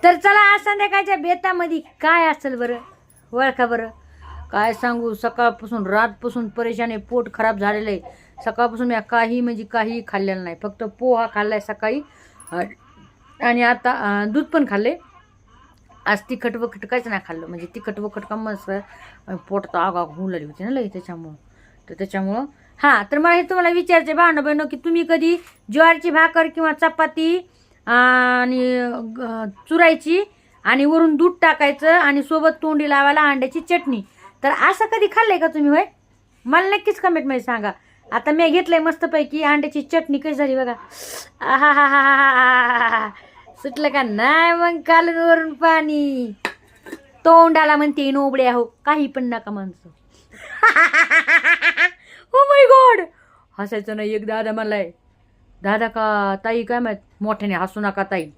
तर चला आज संध्याकाळच्या बेतामध्ये काय असेल बरं, ओळखा बरं. काय सांगू, सकाळपासून रातपासून परेशान आहे, पोट खराब झालेलं आहे. सकाळपासून मी काही म्हणजे काही खाल्लेलं नाही, फक्त पोहा खाल्लाय सकाळी आणि आता दूध पण खाल्ले. आज तिखट वखट काहीच नाही खाल्लं, म्हणजे तिखट वखट का मस्त पोट तर आगाग होऊ लागली होती ना लई त्याच्यामुळं हां. तर मला हे तुम्हाला विचारायचं भावना बहिणं की तुम्ही कधी ज्वारीची भाकर किंवा चपाती आणि चुरायची आणि वरून दूध टाकायचं आणि सोबत तोंडी लावायला अंड्याची चटणी, तर असं कधी खाल्लंय का तुम्ही? होय, मला नक्कीच कमेंटमध्ये सांगा. आता मी घेतलंय मस्तपैकी अंड्याची चटणी, कशी झाली बघा. आहा हा हा हा, सुटलं का नाही मग कालून वरून पाणी. तोंडाला म्हणते नोबड्या हो, काही पण नका माणसं. ओ माय गॉड, हसायचं नाही. एक दादा म्हणलाय, दादा का ताई काय माहित, मोठ्याने हसू नका ताई.